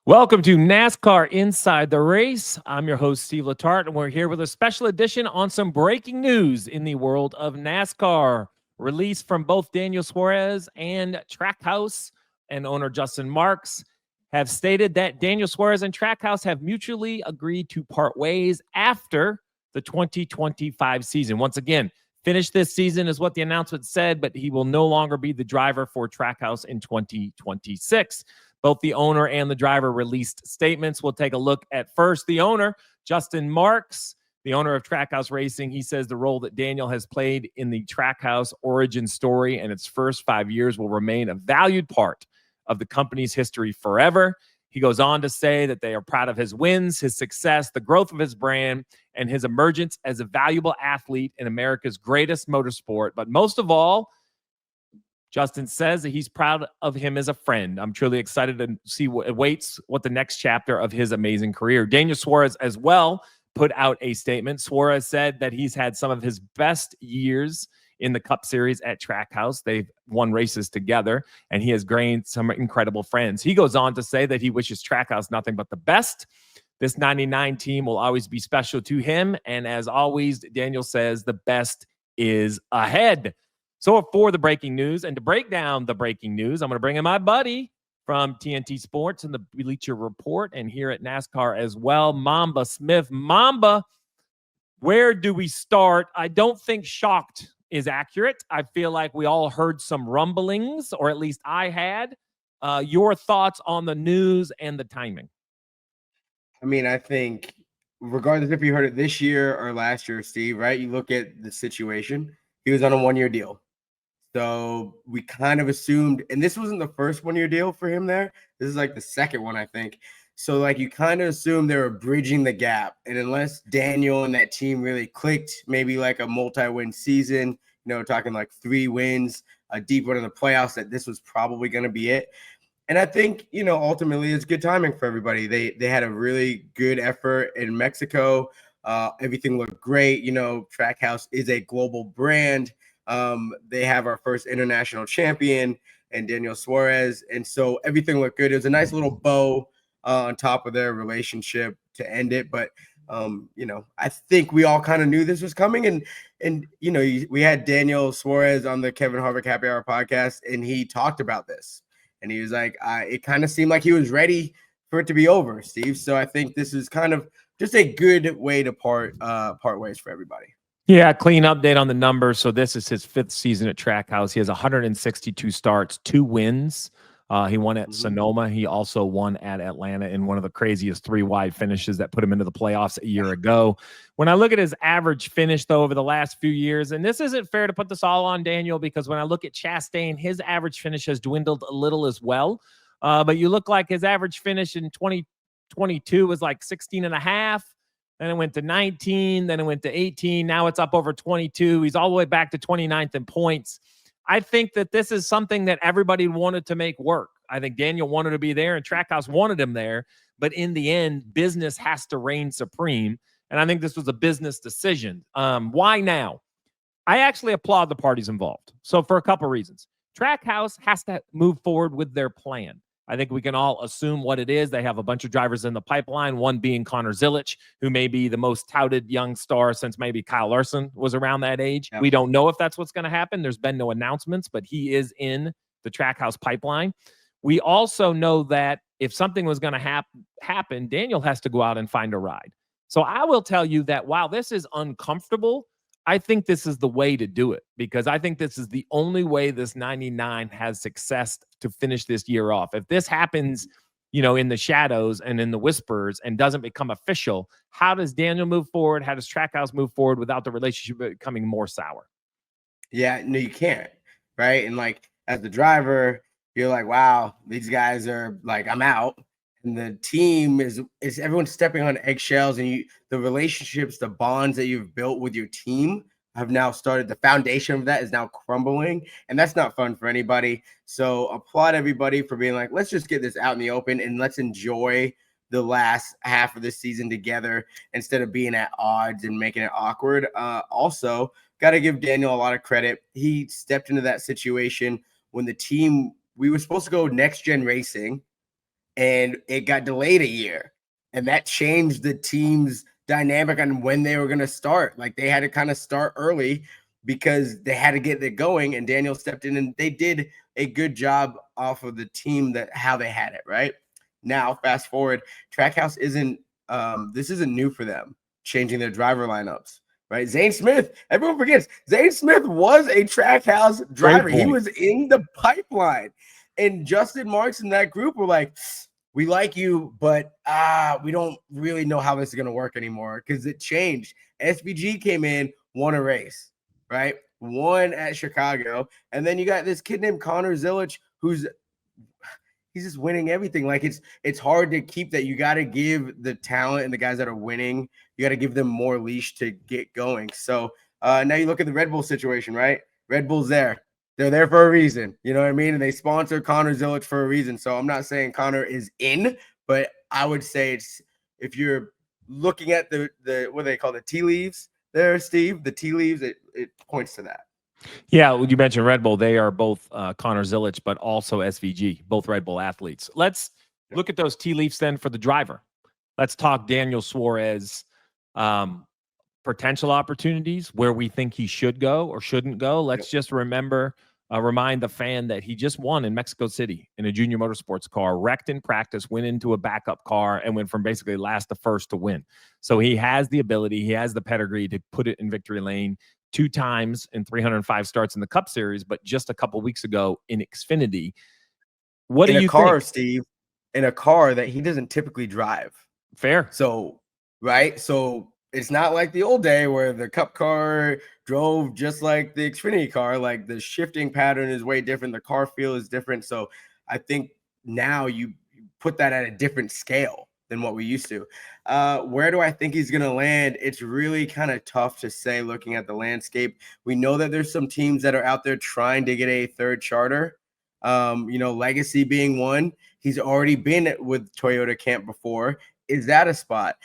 Welcome to NASCAR Inside the Race. I'm your host, Steve Letarte, and we're here with a special edition on some breaking news in the world of NASCAR. Release from both Daniel Suarez and Trackhouse and owner Justin Marks have stated that Daniel Suarez and Trackhouse have mutually agreed to part ways after the 2025 season. Once again, finish this season is what the announcement said, but he will no longer be the driver for Trackhouse in 2026. Both the owner and the driver released statements. We'll take a look at first the owner, Justin Marks, the owner of Trackhouse Racing. He says the role that Daniel has played in the Trackhouse origin story and its first 5 years will remain a valued part of the company's history forever. He goes on to say that they are proud of his wins, his success, the growth of his brand, and his emergence as a valuable athlete in America's greatest motorsport. But most of all, Justin says that he's proud of him as a friend. I'm truly excited to see what awaits what the next chapter of his amazing career. Daniel Suarez as well put out a statement. Suarez said that he's had some of his best years in the Cup Series at Trackhouse. They've won races together, and he has gained some incredible friends. He goes on to say that he wishes Trackhouse nothing but the best. This 99 team will always be special to him, and as always, Daniel says the best is ahead. So for the breaking news, and to break down the breaking news, I'm going to bring in my buddy from TNT Sports and the Bleacher Report and here at NASCAR as well, Mamba Smith. Mamba, where do we start? I don't think shocked is accurate. I feel like we all heard some rumblings, or at least I had. Your thoughts on the news and the timing? I mean, I think regardless if you heard it this year or last year, Steve, right? You look at the situation. He was on a one-year deal. So we kind of assumed, and this wasn't the first one-year deal for him there. This is like the second one, I think. So like you kind of assumed they were bridging the gap. And unless Daniel and that team really clicked, maybe like a multi-win season, talking like 3 wins, a deep run in the playoffs, that this was probably going to be it. And I think, ultimately it's good timing for everybody. They had a really good effort in Mexico. Everything looked great. Trackhouse is a global brand. They have our first international champion and Daniel Suarez. And so everything looked good. It was a nice little bow on top of their relationship to end it. But, I think we all kind of knew this was coming. And we had Daniel Suarez on the Kevin Harvick Happy Hour podcast, and he talked about this. And he was like, it kind of seemed like he was ready for it to be over, Steve. So I think this is kind of just a good way to part ways for everybody. Yeah, clean update on the numbers. So this is his 5th season at Trackhouse. He has 162 starts, 2 wins. He won at Sonoma. He also won at Atlanta in one of the craziest 3-wide finishes that put him into the playoffs a year ago. When I look at his average finish, though, over the last few years, and this isn't fair to put this all on Daniel, because when I look at Chastain, his average finish has dwindled a little as well. But you look like his average finish in 2022 was like 16 and a half. Then it went to 19. Then it went to 18. Now it's up over 22. He's all the way back to 29th in points. I think that this is something that everybody wanted to make work. I think Daniel wanted to be there and Trackhouse wanted him there. But in the end, business has to reign supreme. And I think this was a business decision. Why now? I actually applaud the parties involved. So for a couple of reasons. Trackhouse has to move forward with their plan. I think we can all assume what it is. They have a bunch of drivers in the pipeline, one being Connor Zilic, who may be the most touted young star since maybe Kyle Larson was around that age. Yep. We don't know if that's what's going to happen. There's been no announcements, but he is in the Trackhouse pipeline. We also know that if something was going to happen, Daniel has to go out and find a ride. So I will tell you that while this is uncomfortable, I think this is the way to do it, because I think this is the only way this 99 has success to finish this year off. If this happens, in the shadows and in the whispers and doesn't become official, how does Daniel move forward? How does Trackhouse move forward without the relationship becoming more sour? Yeah, no, you can't. Right. And like, as the driver, you're like, wow, these guys are like, I'm out. And the team is everyone stepping on eggshells, and the relationships, the bonds that you've built with your team have now started. The foundation of that is now crumbling, and that's not fun for anybody. So applaud everybody for being like, let's just get this out in the open and let's enjoy the last half of the season together instead of being at odds and making it awkward. Also, got to give Daniel a lot of credit. He stepped into that situation when the team, we were supposed to go next gen racing. and it got delayed a year, and that changed the team's dynamic on when they were going to start. Like they had to kind of start early because they had to get it going, and Daniel stepped in, and they did a good job off of the team that how they had it. Right now, fast forward, Trackhouse isn't this isn't new for them, changing their driver lineups. Right, Zane Smith. Everyone forgets Zane Smith was a Trackhouse driver. He was in the pipeline, and Justin Marks and that group were like, "We like you, but we don't really know how this is going to work anymore because it changed." SVG came in, won a race, right? Won at Chicago, and then you got this kid named Connor Zilic, who's he's just winning everything. Like it's hard to keep that. You got to give the talent and the guys that are winning, you got to give them more leash to get going. So now you look at the Red Bull situation, right? Red Bull's there. They're there for a reason. You know what I mean? And they sponsor Connor Zilic for a reason. So I'm not saying Connor is in, but I would say it's if you're looking at the what do they call the tea leaves there, Steve, the tea leaves, it points to that. Yeah, you mentioned Red Bull. They are both Connor Zilic, but also SVG, both Red Bull athletes. Let's look at those tea leaves then for the driver. Let's talk Daniel Suarez, potential opportunities where we think he should go or shouldn't go. Let's just remind the fan that he just won in Mexico City in a junior motorsports car, wrecked in practice, went into a backup car, and went from basically last to first to win. So he has the ability, he has the pedigree to put it in victory lane 2 times in 305 starts in the Cup Series, but just a couple weeks ago in Xfinity. What do you think? Steve, in a car that he doesn't typically drive. Fair. So, right? So it's not like the old day where the Cup car drove just like the Xfinity car. Like the shifting pattern is way different. The car feel is different. So I think now you put that at a different scale than what we used to. Where do I think he's going to land? It's really kind of tough to say looking at the landscape. We know that there's some teams that are out there trying to get a third charter. Legacy being one. He's already been with Toyota Camp before. Is that a spot?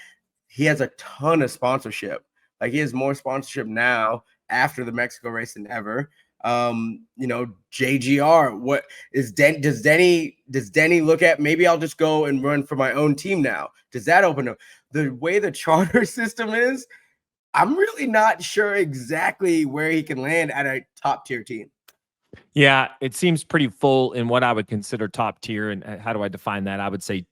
He has a ton of sponsorship. Like he has more sponsorship now after the Mexico race than ever. JGR. What is does Denny look at? Maybe I'll just go and run for my own team now. Does that open up the way the charter system is? I'm really not sure exactly where he can land at a top tier team. Yeah, it seems pretty full in what I would consider top tier. And how do I define that? I would say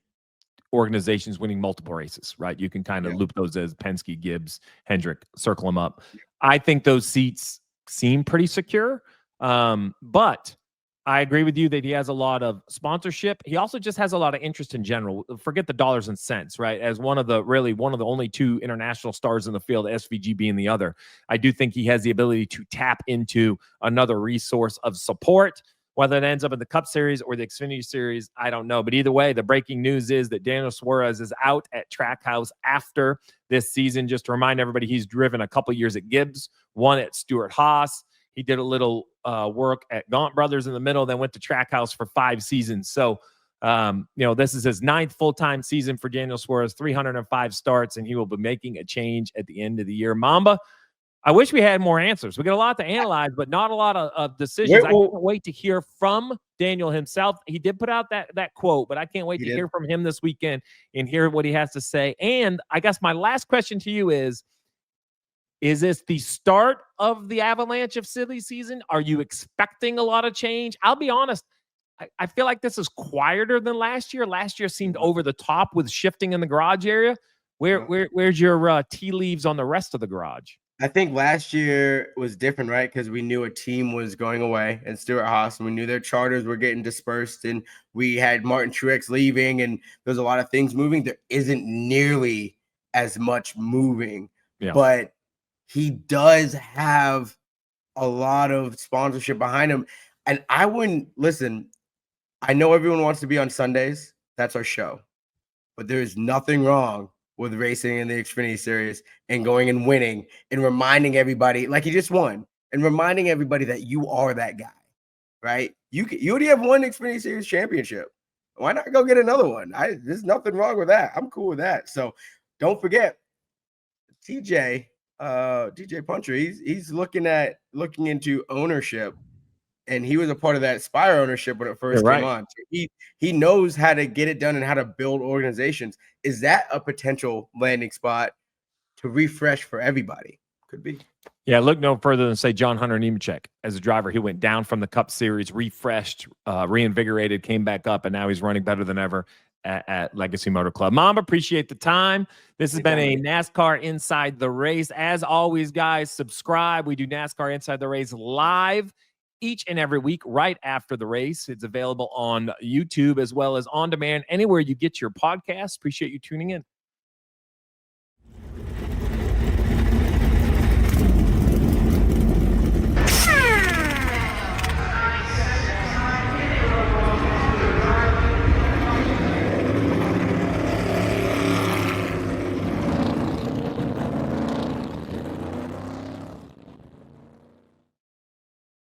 organizations winning multiple races, right? You can kind of loop those as Penske, Gibbs, Hendrick, circle them up. I think those seats seem pretty secure. But I agree with you that he has a lot of sponsorship. He also just has a lot of interest in general. Forget the dollars and cents, right? As one of the only 2 international stars in the field, SVG being the other. I do think he has the ability to tap into another resource of support. Whether it ends up in the Cup Series or the Xfinity Series, I don't know. But either way, the breaking news is that Daniel Suarez is out at Trackhouse after this season. Just to remind everybody, he's driven a couple years at Gibbs, one at Stewart-Haas. He did a little work at Gaunt Brothers in the middle, then went to Trackhouse for 5 seasons. So, this is his 9th full-time season for Daniel Suarez, 305 starts, and he will be making a change at the end of the year. Mamba, I wish we had more answers. We got a lot to analyze, but not a lot of decisions. I can't wait to hear from Daniel himself. He did put out that quote, but I can't wait to hear from him this weekend and hear what he has to say. And I guess my last question to you is this the start of the avalanche of silly season? Are you expecting a lot of change? I'll be honest. I feel like this is quieter than last year. Last year seemed over the top with shifting in the garage area. Where's your tea leaves on the rest of the garage? I think last year was different, right? Because we knew a team was going away and Stewart-Haas, and we knew their charters were getting dispersed, and we had Martin Truex leaving, and there's a lot of things moving. There isn't nearly as much moving, but he does have a lot of sponsorship behind him. And I wouldn't listen. I know everyone wants to be on Sundays. That's our show. But there is nothing wrong with racing in the Xfinity Series and going and winning and reminding everybody, like he just won, and reminding everybody that you are that guy, right? You already have one Xfinity Series championship. Why not go get another one? There's nothing wrong with that. I'm cool with that. So don't forget, DJ Puncher, he's looking into ownership and he was a part of that Spire ownership when it first You're came right. on. So he knows how to get it done and how to build organizations. Is that a potential landing spot to refresh for everybody? Could be. Yeah, look no further than say John Hunter Nemechek as a driver. He went down from the Cup Series, refreshed, reinvigorated, came back up, and now he's running better than ever at Legacy Motor Club. Mamba, appreciate the time. This has been a NASCAR Inside the Race. As always, guys, subscribe. We do NASCAR Inside the Race live each and every week right after the race. It's available on YouTube as well as on demand anywhere you get your podcasts. Appreciate you tuning in.